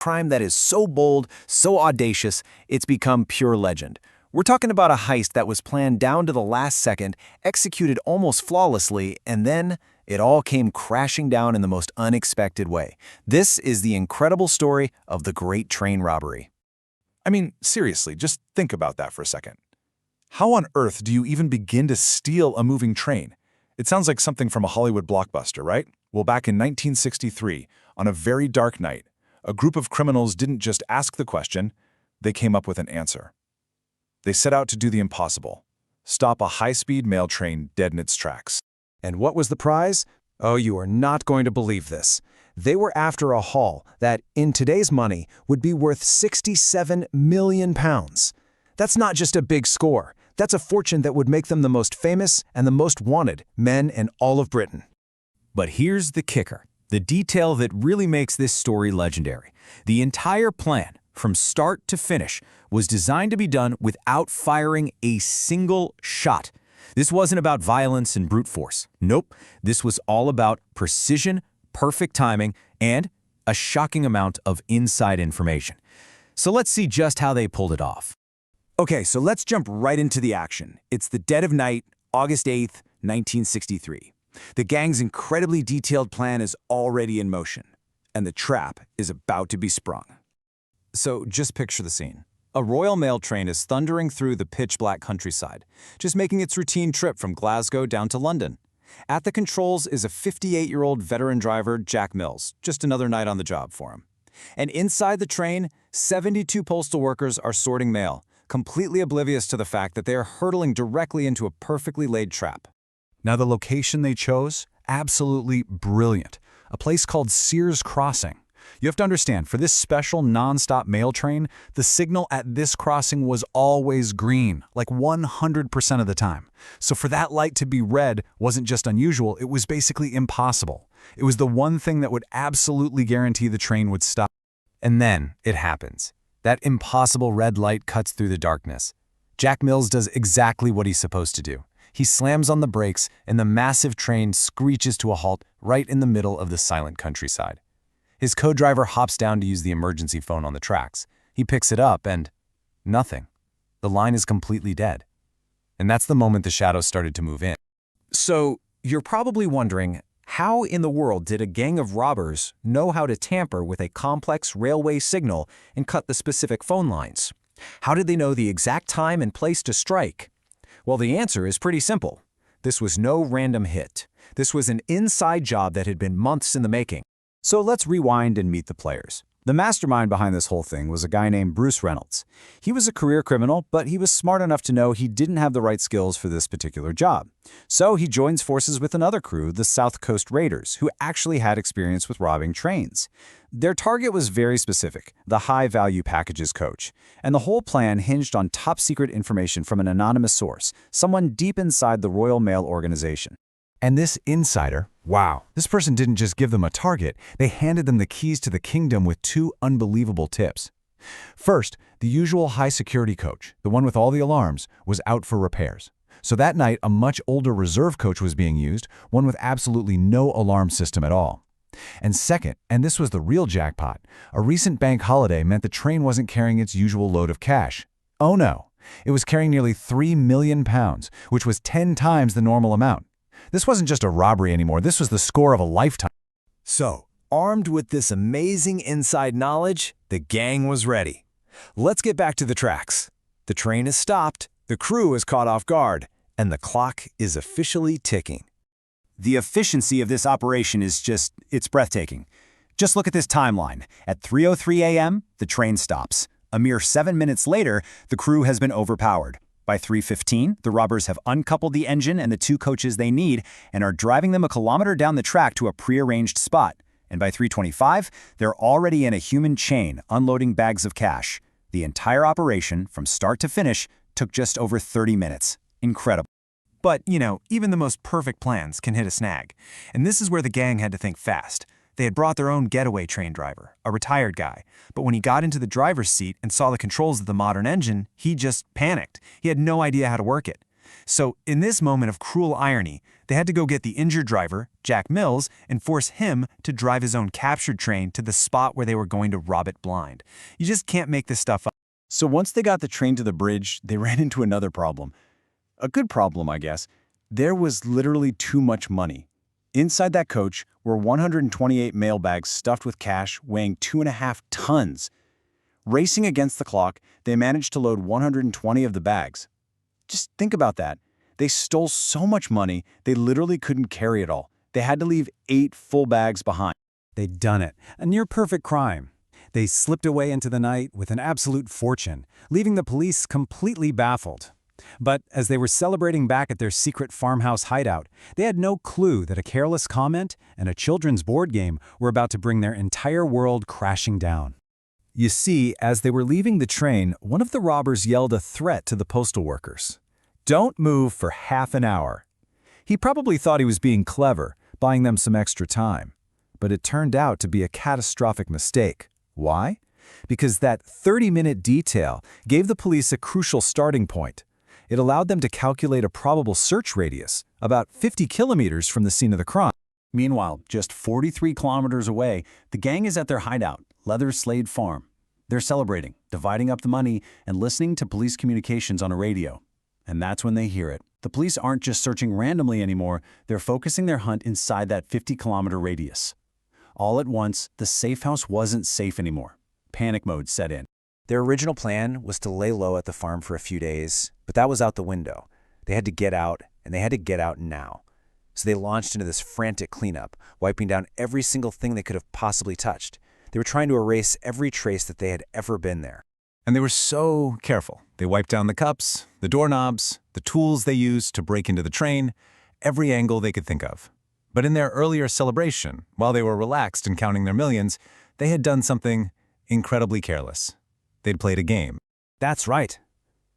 Crime that is so bold, so audacious, it's become pure legend. We're talking about a heist that was planned down to the last second, executed almost flawlessly, and then it all came crashing down in the most unexpected way. This is the incredible story of the Great Train Robbery. I mean, seriously, just think about that for a second. How on earth do you even begin to steal a moving train? It sounds like something from a Hollywood blockbuster, right? Well, back in 1963, on a very dark night, a group of criminals didn't just ask the question, they came up with an answer. They set out to do the impossible, stop a high-speed mail train dead in its tracks. And what was the prize? Oh, you are not going to believe this. They were after a haul that, in today's money, would be worth £67 million. That's not just a big score. That's a fortune that would make them the most famous and the most wanted men in all of Britain. But here's the kicker, the detail that really makes this story legendary. The entire plan, from start to finish, was designed to be done without firing a single shot. This wasn't about violence and brute force. Nope, this was all about precision, perfect timing, and a shocking amount of inside information. So let's see just how they pulled it off. Okay, so let's jump right into the action. It's the dead of night, August 8th, 1963. The gang's incredibly detailed plan is already in motion, and the trap is about to be sprung. So just picture the scene. A Royal Mail train is thundering through the pitch-black countryside, just making its routine trip from Glasgow down to London. At the controls is a 58-year-old veteran driver, Jack Mills, just another night on the job for him. And inside the train, 72 postal workers are sorting mail, completely oblivious to the fact that they are hurtling directly into a perfectly laid trap. Now, the location they chose? Absolutely brilliant. A place called Sears Crossing. You have to understand, for this special non-stop mail train, the signal at this crossing was always green, like 100% of the time. So for that light to be red wasn't just unusual, it was basically impossible. It was the one thing that would absolutely guarantee the train would stop. And then it happens. That impossible red light cuts through the darkness. Jack Mills does exactly what he's supposed to do. He slams on the brakes, and the massive train screeches to a halt right in the middle of the silent countryside. His co-driver hops down to use the emergency phone on the tracks. He picks it up and nothing. The line is completely dead. And that's the moment the shadows started to move in. So you're probably wondering, how in the world did a gang of robbers know how to tamper with a complex railway signal and cut the specific phone lines? How did they know the exact time and place to strike? Well, the answer is pretty simple. This was no random hit. This was an inside job that had been months in the making. So let's rewind and meet the players. The mastermind behind this whole thing was a guy named Bruce Reynolds. He was a career criminal, but he was smart enough to know he didn't have the right skills for this particular job. So he joins forces with another crew, the South Coast Raiders, who actually had experience with robbing trains. Their target was very specific, the high-value packages coach. And the whole plan hinged on top-secret information from an anonymous source, someone deep inside the Royal Mail organization. And this insider, wow, this person didn't just give them a target, they handed them the keys to the kingdom with two unbelievable tips. First, the usual high-security coach, the one with all the alarms, was out for repairs. So that night, a much older reserve coach was being used, one with absolutely no alarm system at all. And second, and this was the real jackpot, a recent bank holiday meant the train wasn't carrying its usual load of cash. Oh no, it was carrying nearly £3 million, which was 10 times the normal amount. This wasn't just a robbery anymore, this was the score of a lifetime. So, armed with this amazing inside knowledge, the gang was ready. Let's get back to the tracks. The train is stopped, the crew is caught off guard, and the clock is officially ticking. The efficiency of this operation is it's breathtaking. Just look at this timeline. At 3:03 a.m., the train stops. A mere 7 minutes later, the crew has been overpowered. By 3:15, the robbers have uncoupled the engine and the two coaches they need and are driving them a kilometer down the track to a prearranged spot. And by 3:25, they're already in a human chain, unloading bags of cash. The entire operation, from start to finish, took just over 30 minutes. Incredible. But, even the most perfect plans can hit a snag. And this is where the gang had to think fast. They had brought their own getaway train driver, a retired guy. But when he got into the driver's seat and saw the controls of the modern engine, he just panicked. He had no idea how to work it. So, in this moment of cruel irony, they had to go get the injured driver, Jack Mills, and force him to drive his own captured train to the spot where they were going to rob it blind. You just can't make this stuff up. So once they got the train to the bridge, they ran into another problem. A good problem, I guess. There was literally too much money. Inside that coach were 128 mail bags stuffed with cash weighing 2.5 tons. Racing against the clock, they managed to load 120 of the bags. Just think about that. They stole so much money, they literally couldn't carry it all. They had to leave 8 full bags behind. They'd done it. A near-perfect crime. They slipped away into the night with an absolute fortune, leaving the police completely baffled. But as they were celebrating back at their secret farmhouse hideout, they had no clue that a careless comment and a children's board game were about to bring their entire world crashing down. You see, as they were leaving the train, one of the robbers yelled a threat to the postal workers. "Don't move for half an hour." He probably thought he was being clever, buying them some extra time. But it turned out to be a catastrophic mistake. Why? Because that 30-minute detail gave the police a crucial starting point. It allowed them to calculate a probable search radius, about 50 kilometers from the scene of the crime. Meanwhile, just 43 kilometers away, the gang is at their hideout, Leather Slade Farm. They're celebrating, dividing up the money, and listening to police communications on a radio. And that's when they hear it. The police aren't just searching randomly anymore, they're focusing their hunt inside that 50-kilometer radius. All at once, the safe house wasn't safe anymore. Panic mode set in. Their original plan was to lay low at the farm for a few days, but that was out the window. They had to get out, and they had to get out now. So they launched into this frantic cleanup, wiping down every single thing they could have possibly touched. They were trying to erase every trace that they had ever been there. And they were so careful. They wiped down the cups, the doorknobs, the tools they used to break into the train, every angle they could think of. But in their earlier celebration, while they were relaxed and counting their millions, they had done something incredibly careless. They'd played a game. That's right.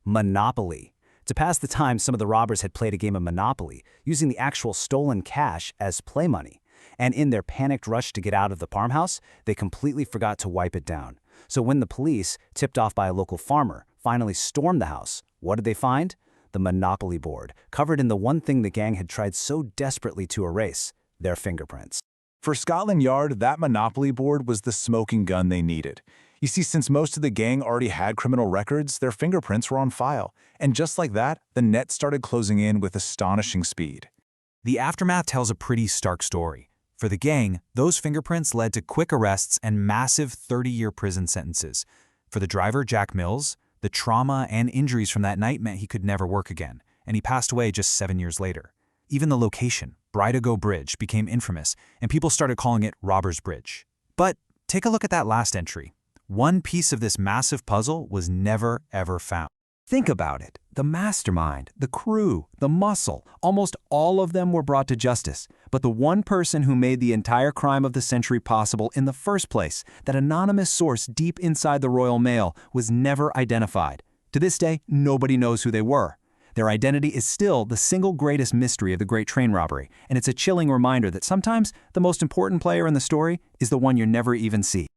Monopoly. To pass the time, some of the robbers had played a game of Monopoly, using the actual stolen cash as play money. And in their panicked rush to get out of the farmhouse, they completely forgot to wipe it down. So when the police, tipped off by a local farmer, finally stormed the house, what did they find? The Monopoly board, covered in the one thing the gang had tried so desperately to erase, their fingerprints. For Scotland Yard, that Monopoly board was the smoking gun they needed. You see, since most of the gang already had criminal records, their fingerprints were on file. And just like that, the net started closing in with astonishing speed. The aftermath tells a pretty stark story. For the gang, those fingerprints led to quick arrests and massive 30-year prison sentences. For the driver, Jack Mills, the trauma and injuries from that night meant he could never work again, and he passed away just 7 years later. Even the location, Bridego Bridge, became infamous, and people started calling it Robber's Bridge. But take a look at that last entry. One piece of this massive puzzle was never, ever found. Think about it. The mastermind, the crew, the muscle, almost all of them were brought to justice. But the one person who made the entire crime of the century possible in the first place, that anonymous source deep inside the Royal Mail, was never identified. To this day, nobody knows who they were. Their identity is still the single greatest mystery of the Great Train Robbery, and it's a chilling reminder that sometimes the most important player in the story is the one you never even see.